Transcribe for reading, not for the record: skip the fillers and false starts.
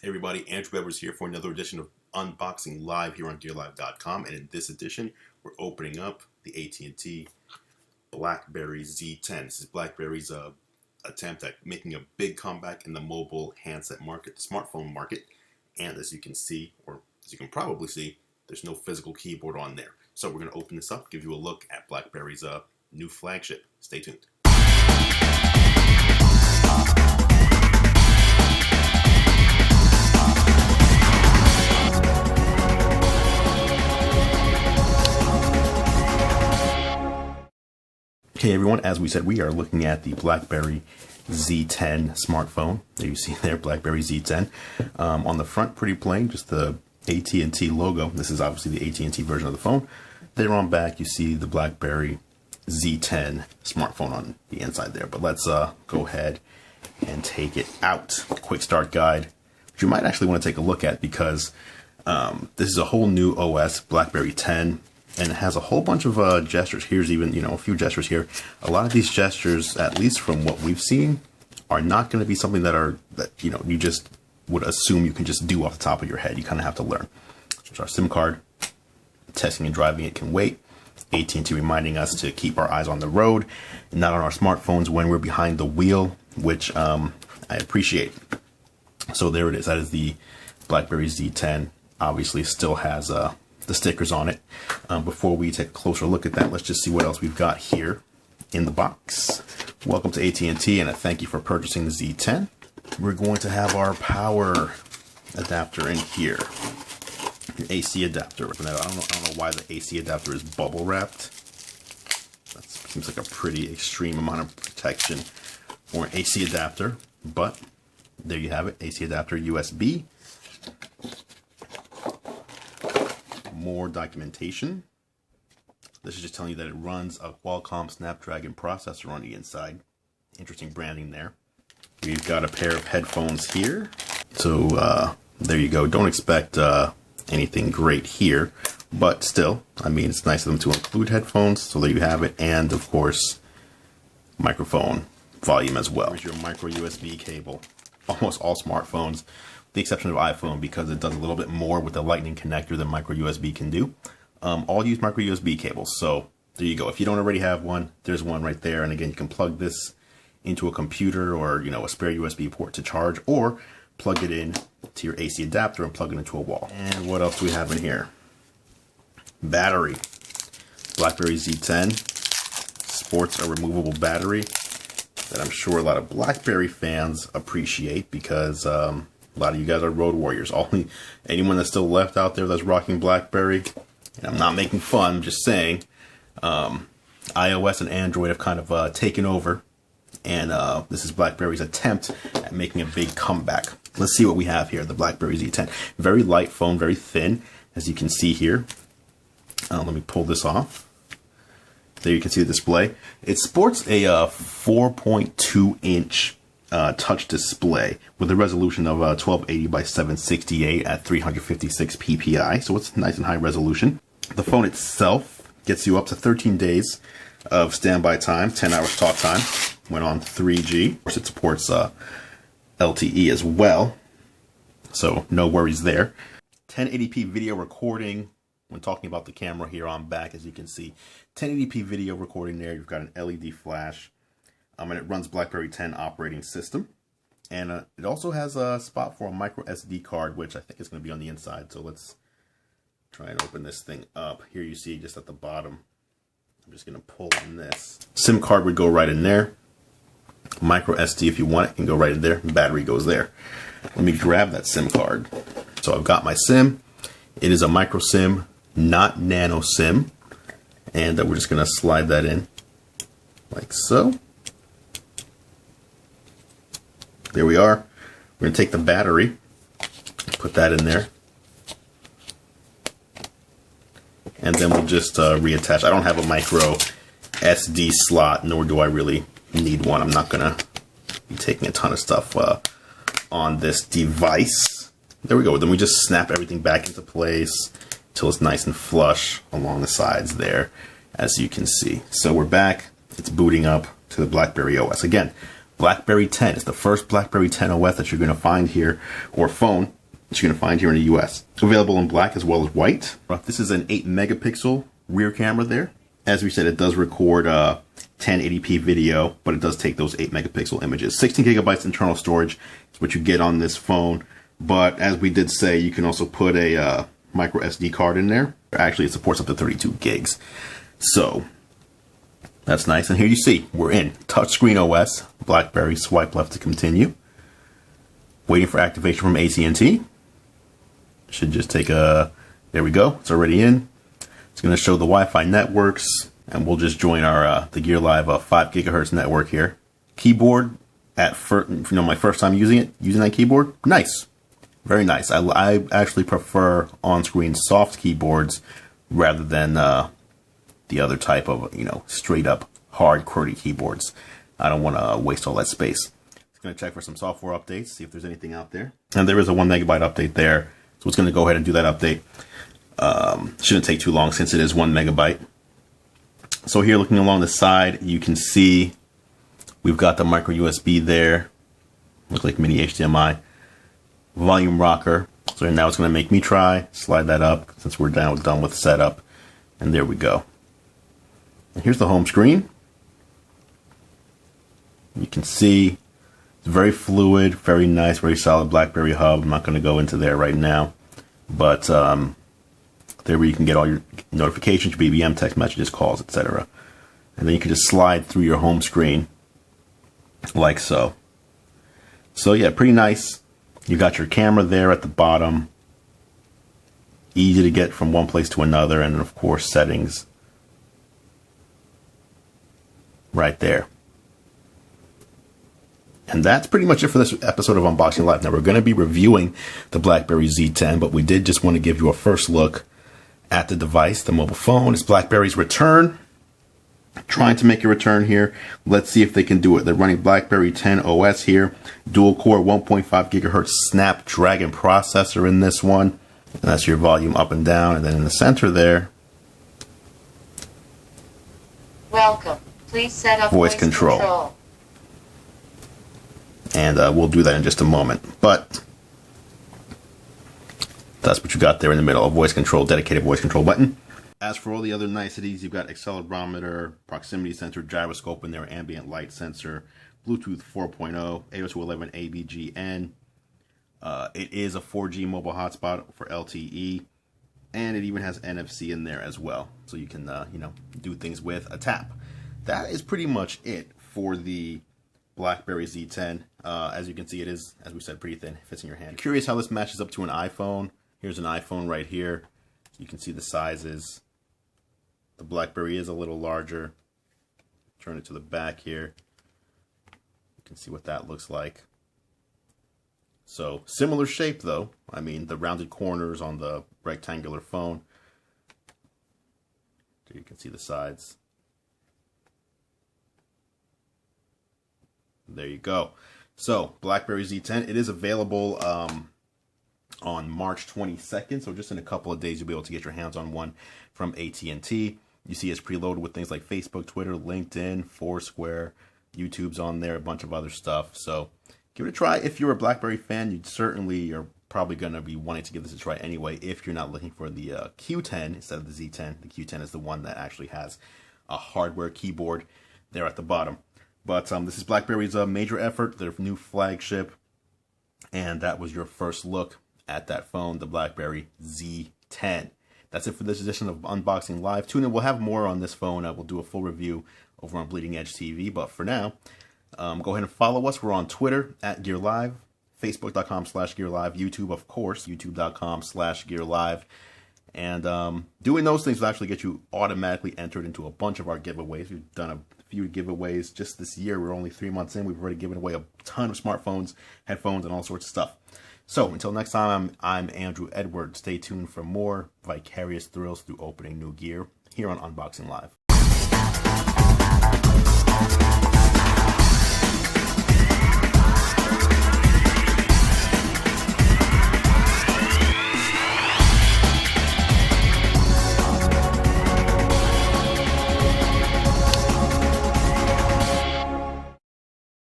Hey everybody, Andru here for another edition of Unboxing Live here on GearLive.com, and in this edition, we're opening up the at&t BlackBerry Z10. This is BlackBerry's attempt at making a big comeback in the mobile handset market, the smartphone market, and as you can see, or as you can probably see, there's no physical keyboard on there. So we're going to open this up, give you a look at BlackBerry's new flagship. Stay tuned. Okay everyone, as we said, we are looking at the BlackBerry Z10 smartphone. There you see there, BlackBerry Z10. On the front, pretty plain, just the at&t logo. This is obviously the at&t version of the phone. There on back, you see the BlackBerry Z10 smartphone on the inside there. But let's go ahead and take it out. Quick start guide, which you might actually want to take a look at because this is a whole new OS, BlackBerry 10. And it has a whole bunch of gestures. Here's even, a few gestures here. A lot of these gestures, at least from what we've seen, are not going to be something that you just would assume you can just do off the top of your head. You kind of have to learn. There's our SIM card. Texting and driving it can wait. at&t reminding us to keep our eyes on the road, and not on our smartphones when we're behind the wheel, which I appreciate. So there it is. That is the BlackBerry Z10. Obviously, still has the stickers on it. Before we take a closer look at that, let's just see what else we've got here in the box. Welcome to at&t, and a thank you for purchasing the Z10. We're going to have our power adapter in here. Your AC adapter. I don't know why the AC adapter is bubble wrapped. That seems like a pretty extreme amount of protection for an AC adapter, but there you have it. AC adapter, USB. More documentation. This is just telling you that it runs a Qualcomm Snapdragon processor on the inside. Interesting branding there. We've got a pair of headphones here. So there you go. Don't expect anything great here, but still, I mean, it's nice of them to include headphones. So there you have it. And of course, microphone volume as well. Here's your micro USB cable. Almost all smartphones, with the exception of iPhone, because it does a little bit more with the lightning connector than micro USB can do. All use micro USB cables. So there you go. If you don't already have one, there's one right there. And again, you can plug this into a computer or, a spare USB port to charge, or plug it in to your AC adapter and plug it into a wall. And what else do we have in here? Battery. BlackBerry Z10 sports a removable battery that I'm sure a lot of BlackBerry fans appreciate, because a lot of you guys are road warriors. Anyone that's still left out there that's rocking BlackBerry, and I'm not making fun, I'm just saying, iOS and Android have kind of taken over, and this is BlackBerry's attempt at making a big comeback. Let's see what we have here, the BlackBerry Z10. Very light phone, very thin, as you can see here. Let me pull this off. There you can see the display. It sports a 4.2-inch touch display with a resolution of 1280 by 768 at 356 ppi, so it's nice and high resolution. The phone itself gets you up to 13 days of standby time, 10 hours talk time when on 3G. Of course, it supports LTE as well, so no worries there. 1080p video recording. When talking about the camera here on back, as you can see, 1080p video recording there. You've got an LED flash, and it runs BlackBerry 10 operating system. And it also has a spot for a micro SD card, which I think is going to be on the inside. So let's try and open this thing up. Here you see just at the bottom, I'm just going to pull on this. SIM card would go right in there. Micro SD, if you want it, can go right in there. Battery goes there. Let me grab that SIM card. So I've got my SIM. It is a micro SIM, not nano SIM, and we're just going to slide that in like so. There we are. We're going to take the battery, put that in there, and then we'll just reattach. I don't have a micro SD slot, nor do I really need one. I'm not going to be taking a ton of stuff on this device. There we go. Then we just snap everything back into place till it's nice and flush along the sides there, as you can see. So we're back. It's booting up to the BlackBerry OS. Again, BlackBerry 10. It's the first BlackBerry 10 OS that you're going to find here, or phone that you're going to find here in the US. Available in black as well as white. This is an 8 megapixel rear camera there. As we said, it does record 1080p video, but it does take those 8 megapixel images. 16 gigabytes internal storage is what you get on this phone. But as we did say, you can also put a micro SD card in there. Actually, it supports up to 32 gigs. So that's nice. And here you see, we're in touchscreen OS, BlackBerry. Swipe left to continue. Waiting for activation from at&t. Should just take a, there we go. It's already in. It's going to show the Wi-Fi networks, and we'll just join our the Gear Live 5 gigahertz network here. Keyboard at first, my first time using that keyboard. Nice, very nice. I actually prefer on-screen soft keyboards rather than the other type of straight up hard QWERTY keyboards. I don't want to waste all that space. It's going to check for some software updates, see if there's anything out there, and there is a 1 megabyte update there. So it's going to go ahead and do that update. Shouldn't take too long since it is 1 megabyte. So here, looking along the side, you can see we've got the micro USB there. Looks like mini HDMI. Volume rocker. So now it's going to make me slide that up since we're done with setup. And there we go. And here's the home screen. You can see it's very fluid, very nice, very solid BlackBerry hub. I'm not going to go into there right now. But there where you can get all your notifications, your BBM, text messages, calls, etc. And then you can just slide through your home screen like so. So yeah, pretty nice. You got your camera there at the bottom. Easy to get from one place to another, and of course settings right there. And that's pretty much it for this episode of Unboxing Live. Now we're going to be reviewing the BlackBerry Z10, but we did just want to give you a first look at the device, the mobile phone. It's BlackBerry's return. Trying to make a return here. Let's see if they can do it. They're running BlackBerry 10 OS here. Dual core 1.5 gigahertz Snapdragon processor in this one. And that's your volume up and down. And then in the center there, welcome. Please set up voice control. And we'll do that in just a moment. But that's what you got there in the middle, a voice control, dedicated voice control button. As for all the other niceties, you've got accelerometer, proximity sensor, gyroscope in there, ambient light sensor, Bluetooth 4.0, 802.11 ABGN. It is a 4G mobile hotspot for LTE, and it even has NFC in there as well, so you can do things with a tap. That is pretty much it for the BlackBerry Z10. As you can see, it is, as we said, pretty thin. It fits in your hand. Curious how this matches up to an iPhone. Here's an iPhone right here. You can see the sizes. The BlackBerry is a little larger. Turn it to the back here. You can see what that looks like. So similar shape though. I mean, the rounded corners on the rectangular phone. There you can see the sides. There you go. So BlackBerry Z10, it is available on March 22nd. So just in a couple of days, you'll be able to get your hands on one from at&t. You see it's preloaded with things like Facebook, Twitter, LinkedIn, Foursquare, YouTube's on there, a bunch of other stuff. So give it a try. If you're a BlackBerry fan, you certainly are probably going to be wanting to give this a try anyway. If you're not looking for the Q10 instead of the Z10, the Q10 is the one that actually has a hardware keyboard there at the bottom. But this is BlackBerry's major effort, their new flagship, and that was your first look at that phone, the BlackBerry Z10. That's it for this edition of Unboxing Live. Tune in, we'll have more on this phone. We'll do a full review over on Bleeding Edge TV, but for now, go ahead and follow us. We're on Twitter at Gear Live, Facebook.com/Gear Live, YouTube, of course, YouTube.com/Gear Live. And doing those things will actually get you automatically entered into a bunch of our giveaways. We've done a few giveaways just this year. We're only 3 months in. We've already given away a ton of smartphones, headphones, and all sorts of stuff. So until next time, I'm Andrew Edwards. Stay tuned for more vicarious thrills through opening new gear here on Unboxing Live.